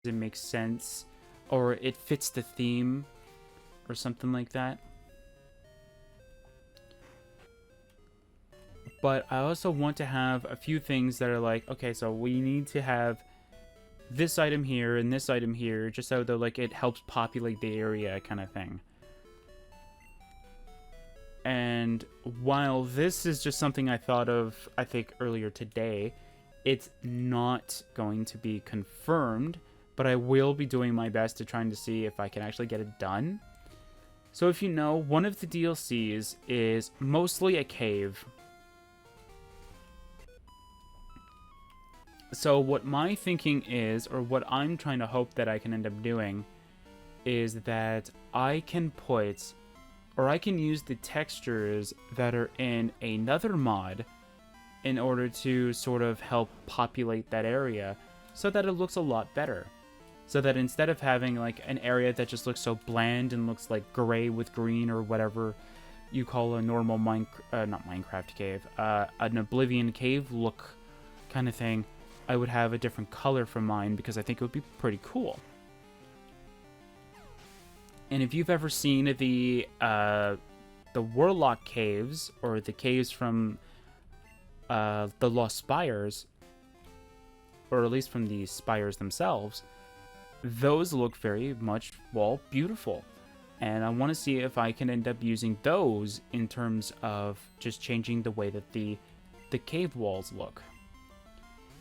it makes sense, or it fits the theme, or something like that. But I also want to have a few things that are like, okay, so we need to have this item here and this item here, just so that like it helps populate the area kind of thing. And while this is just something I thought of, I think, earlier today, it's not going to be confirmed, but I will be doing my best to trying to see if I can actually get it done. So if you know, one of the DLCs is mostly a cave. So what my thinking is, or what I'm trying to hope that I can end up doing, is that I can put, or I can use the textures that are in another mod in order to sort of help populate that area so that it looks a lot better. So that instead of having like an area that just looks so bland and looks like gray with green or whatever you call a normal not Minecraft cave, an Oblivion cave look kind of thing, I would have a different color for mine because I think it would be pretty cool. And if you've ever seen the Warlock caves, or the caves from the Lost Spires, or at least from the spires themselves, those look very much, well, beautiful. And I want to see if I can end up using those in terms of just changing the way that the cave walls look.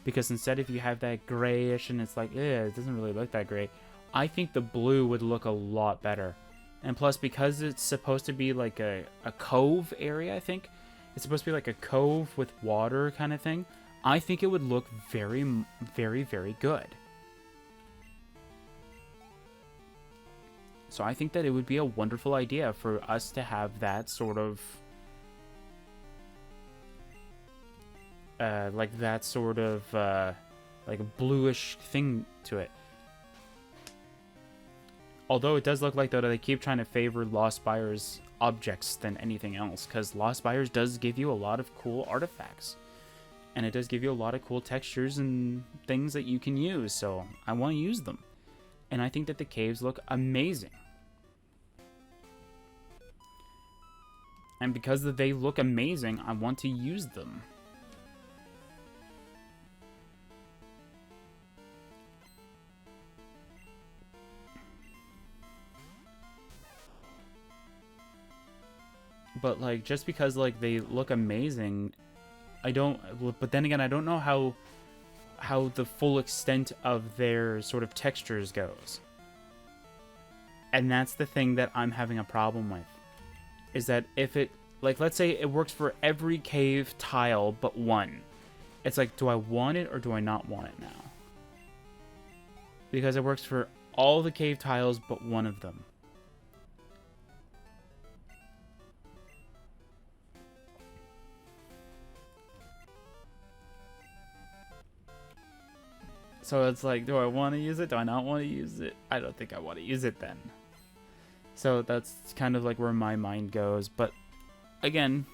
Because instead, if you have that grayish and it's like, it doesn't really look that great, I think the blue would look a lot better. And plus, because it's supposed to be like a cove area, I think, it's supposed to be like a cove with water kind of thing, I think it would look very, very, very good. So I think that it would be a wonderful idea for us to have that sort of like a bluish thing to it. Although it does look like, though, that they keep trying to favor Lost Spires objects than anything else, because Lost Spires does give you a lot of cool artifacts. And it does give you a lot of cool textures and things that you can use, so I want to use them. And I think that the caves look amazing. And because they look amazing, I want to use them. But like, just because like they look amazing, I don't, but then again, I don't know how the full extent of their sort of textures goes. And that's the thing that I'm having a problem with. Is that if it, like, let's say it works for every cave tile but one. It's like, do I want it or do I not want it now? Because it works for all the cave tiles but one of them. So it's like, do I want to use it? Do I not want to use it? I don't think I want to use it then. So that's kind of like where my mind goes. But again,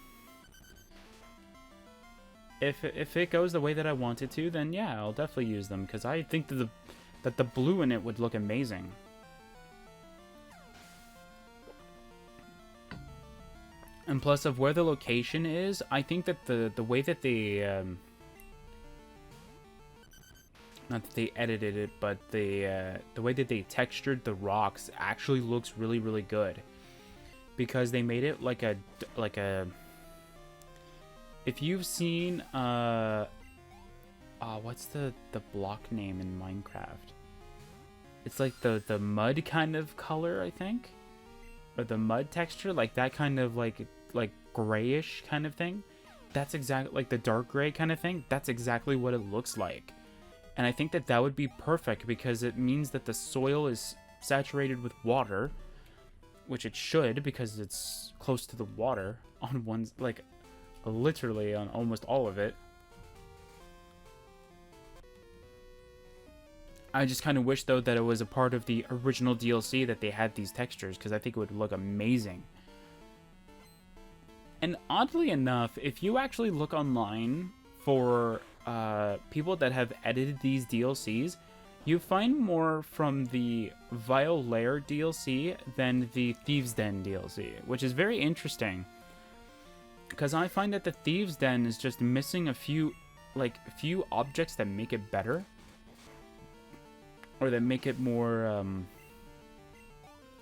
if it goes the way that I want it to, then yeah, I'll definitely use them, because I think that the blue in it would look amazing. And plus, of where the location is, I think that the way that they not that they edited it, but the way that they textured the rocks actually looks really, really good. Because they made it like a if you've seen what's the block name in Minecraft? It's like the mud kind of color, I think, or the mud texture, like that kind of like grayish kind of thing. That's exactly like the dark gray kind of thing. That's exactly what it looks like. And I think that that would be perfect, because it means that the soil is saturated with water, which it should, because it's close to the water on one's, like, literally on almost all of it. I just kind of wish, though, that it was a part of the original DLC that they had these textures, because I think it would look amazing. And oddly enough, if you actually look online for people that have edited these DLCs, You find more from the Vile Lair DLC than the Thieves' Den DLC, which is very interesting. Because I find that the Thieves' Den is just missing a few objects that make it better. Or that make it more,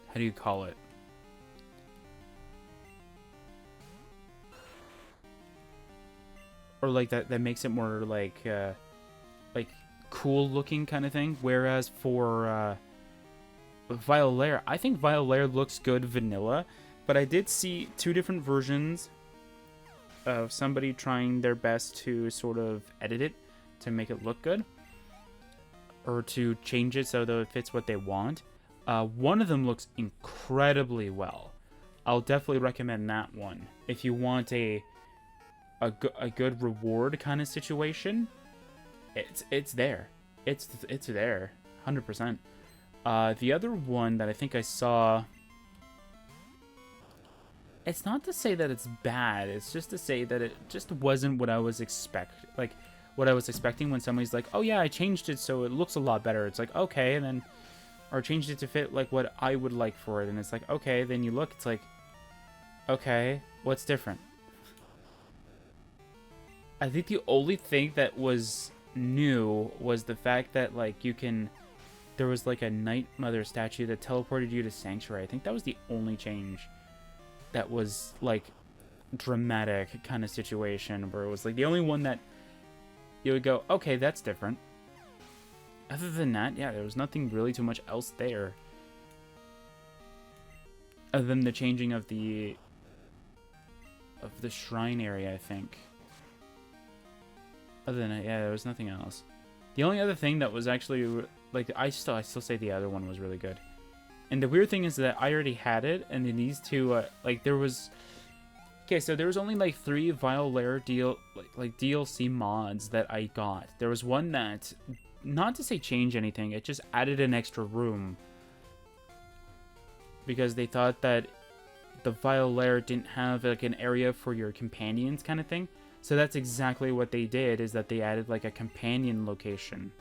how do you call it? Or like that makes it more like cool looking kind of thing. Whereas for Vile Lair, I think Vile Lair looks good vanilla, but I did see two different versions of somebody trying their best to sort of edit it to make it look good, or to change it so that it fits what they want. One of them looks incredibly well. I'll definitely recommend that one if you want a good reward kind of situation. It's there. It's there, 100%. The other one that I think I saw, it's not to say that it's bad. It's just to say that it just wasn't what I was what I was expecting when somebody's like, "Oh yeah, I changed it so it looks a lot better." It's like, okay, and then or changed it to fit like what I would like for it, and it's like, okay. Then you look, it's like, okay, what's different? I think the only thing that was new was the fact that like there was like a Night Mother statue that teleported you to Sanctuary. I think that was the only change that was like dramatic kind of situation, where it was like the only one that you would go, okay, that's different. Other than that, yeah, there was nothing really too much else there. Other than the changing of the shrine area, I think. Other than that, yeah, there was nothing else. The only other thing that was actually, like, I still say the other one was really good. And the weird thing is that I already had it, and then these two, there was... Okay, so there was only, like, 3 Vile Lair DLC mods that I got. There was one that, not to say change anything, it just added an extra room. Because they thought that the Vile Lair didn't have, like, an area for your companions kind of thing. So that's exactly what they did, is that they added, like, a companion location.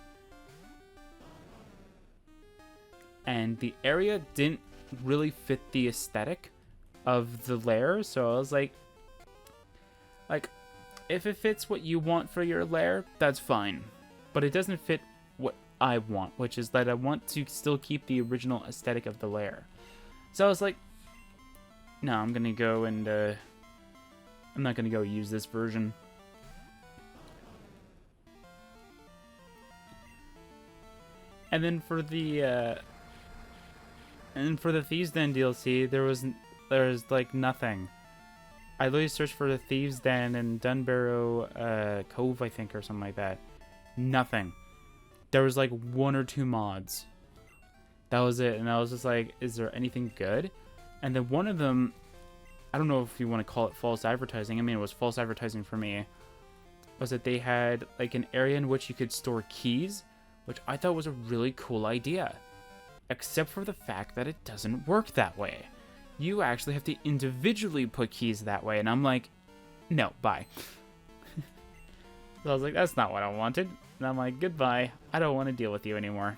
And the area didn't really fit the aesthetic of the lair, so I was like, if it fits what you want for your lair, that's fine. But it doesn't fit what I want, which is that I want to still keep the original aesthetic of the lair. So I was like, no, I'm gonna go and, I'm not gonna go use this version. And then for the, Thieves' Den DLC, there's like nothing. I literally searched for the Thieves' Den in Dunbarrow Cove, I think, or something like that. Nothing. There was like 1 or 2 mods. That was it, and I was just like, is there anything good? And then one of them, I don't know if you want to call it false advertising. I mean, it was false advertising for me. Was that they had like an area in which you could store keys, which I thought was a really cool idea. Except for the fact that it doesn't work that way. You actually have to individually put keys that way, and I'm like, no, bye. So I was like, that's not what I wanted. And I'm like, goodbye. I don't want to deal with you anymore.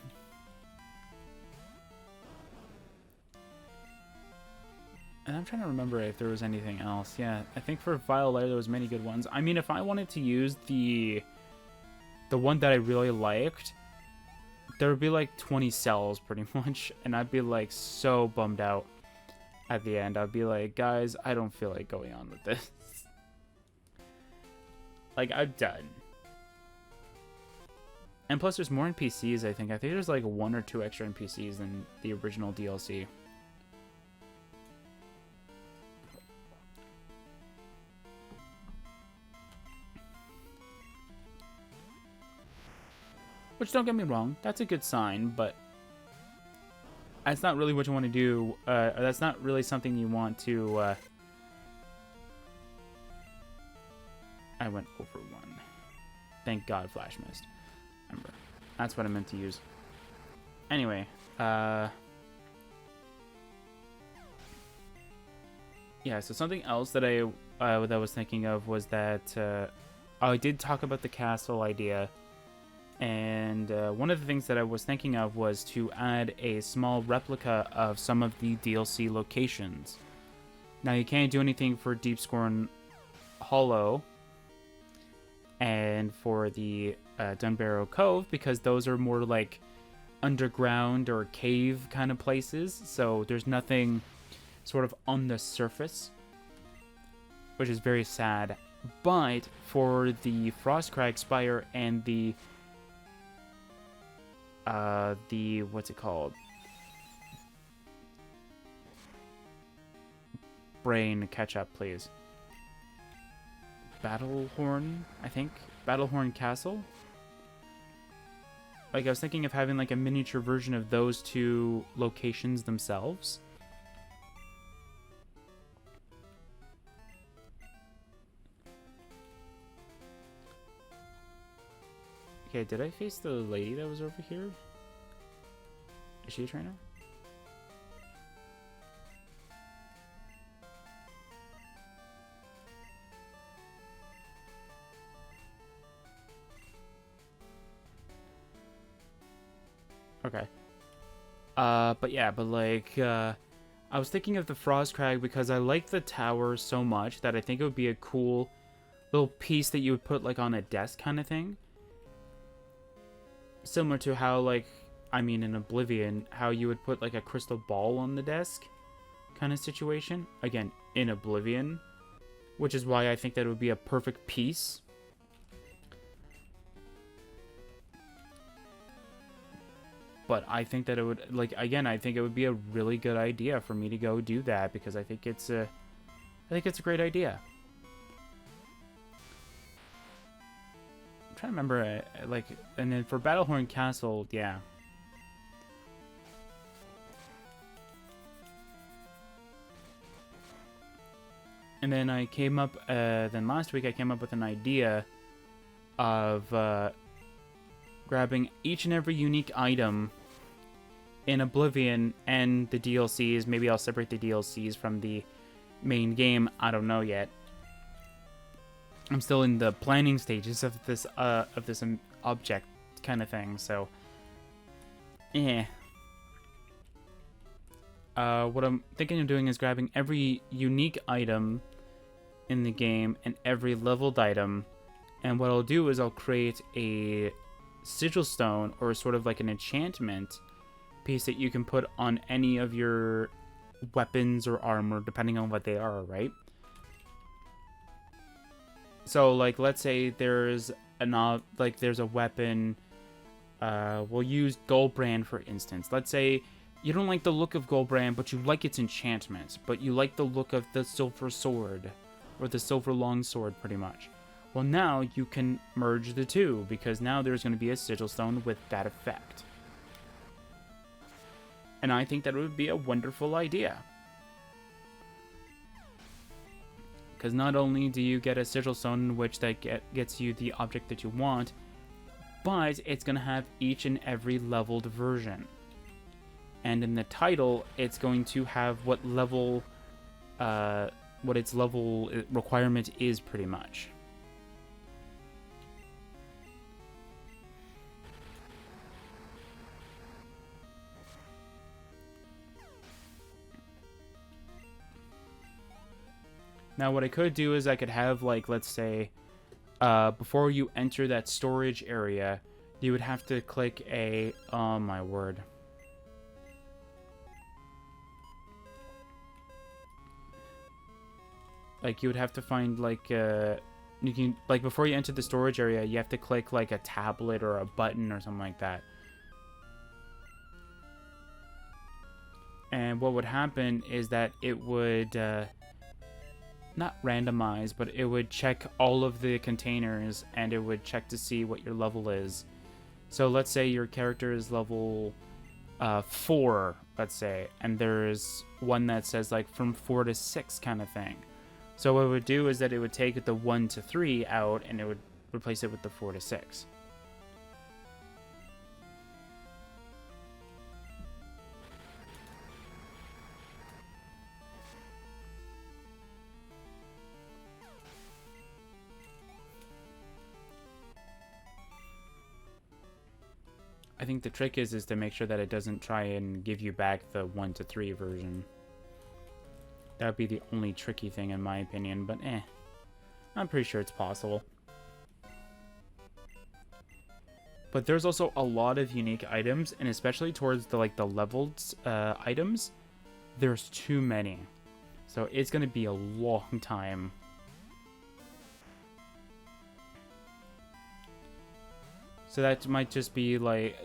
And I'm trying to remember if there was anything else. Yeah, I think for Vile Lair there was many good ones. I mean, if I wanted to use the one that I really liked, there would be like 20 cells pretty much, and I'd be like so bummed out at the end. I'd be like, guys, I don't feel like going on with this. Like, I'm done. And plus there's more NPCs, I think. I think there's like 1 or 2 extra NPCs than the original DLC. Which, don't get me wrong, that's a good sign, but that's not really what you want to do. That's not really something you want to... I went over 1. Thank God, Flash missed. Remember, that's what I meant to use. Anyway, yeah, so something else that I was thinking of was that I did talk about the castle idea. And one of the things that I was thinking of was to add a small replica of some of the DLC locations. Now, you can't do anything for Deepscorn Hollow and for the Dunbarrow Cove because those are more like underground or cave kind of places. So there's nothing sort of on the surface, which is very sad. But for the Frostcrag Spire and the what's it called? Brain, catch up, please. Battlehorn, I think. Battlehorn Castle. Like, I was thinking of having like a miniature version of those two locations themselves. Okay, did I face the lady that was over here? Is she a trainer? Okay. But yeah, I was thinking of the Frostcrag because I like the tower so much that I think it would be a cool little piece that you would put, like, on a desk kind of thing. Similar to how, like, I mean, in Oblivion, how you would put, like, a crystal ball on the desk kind of situation. Again, in Oblivion. Which is why I think that it would be a perfect piece. But I think that it would, like, again, I think it would be a really good idea for me to go do that because I think it's a great idea. I'm trying to remember, like, and then for Battlehorn Castle, yeah. And then I came up, then last week I came up with an idea of grabbing each and every unique item in Oblivion and the DLCs. Maybe I'll separate the DLCs from the main game. I don't know yet. I'm still in the planning stages of this object kind of thing. So, what I'm thinking of doing is grabbing every unique item in the game and every leveled item. And what I'll do is I'll create a sigil stone or sort of like an enchantment piece that you can put on any of your weapons or armor depending on what they are, right? So, like, let's say there's a weapon, we'll use Goldbrand for instance. Let's say you don't like the look of Goldbrand, but you like its enchantment, but you like the look of the silver sword or the silver longsword pretty much. Well, now you can merge the two, because now there's going to be a sigil stone with that effect. And I think that would be a wonderful idea. Because not only do you get a sigil stone, which gets you the object that you want, but it's going to have each and every leveled version. And in the title, it's going to have what its level requirement is pretty much. Now, what I could do is I could have, like, let's say, before you enter that storage area, you would have to click a, oh my word. Like, you would have to find, like, you can, like, before you enter the storage area, you have to click, like, a tablet or a button or something like that. And what would happen is that it would, not randomize, but it would check all of the containers and it would check to see what your level is. So let's say your character is level 4, let's say, and there's one that says like from 4 to 6 kind of thing. So what it would do is that it would take the 1 to 3 out and it would replace it with the 4 to 6. I think the trick is to make sure that it doesn't try and give you back the 1 to 3 version. That would be the only tricky thing in my opinion, but I'm pretty sure it's possible. But there's also a lot of unique items, and especially towards the leveled items, there's too many. So it's going to be a long time. So that might just be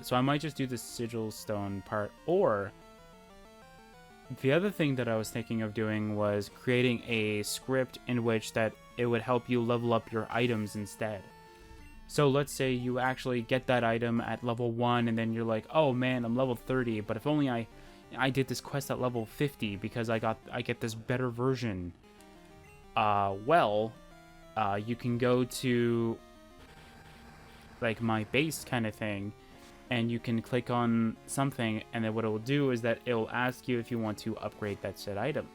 so I might just do the sigil stone part, or the other thing that I was thinking of doing was creating a script in which that it would help you level up your items instead. So let's say you actually get that item at level 1, and then you're like, oh man, I'm level 30, but if only I did this quest at level 50 because I get this better version. You can go to my base kind of thing, and you can click on something, and then what it will do is that it will ask you if you want to upgrade that said item.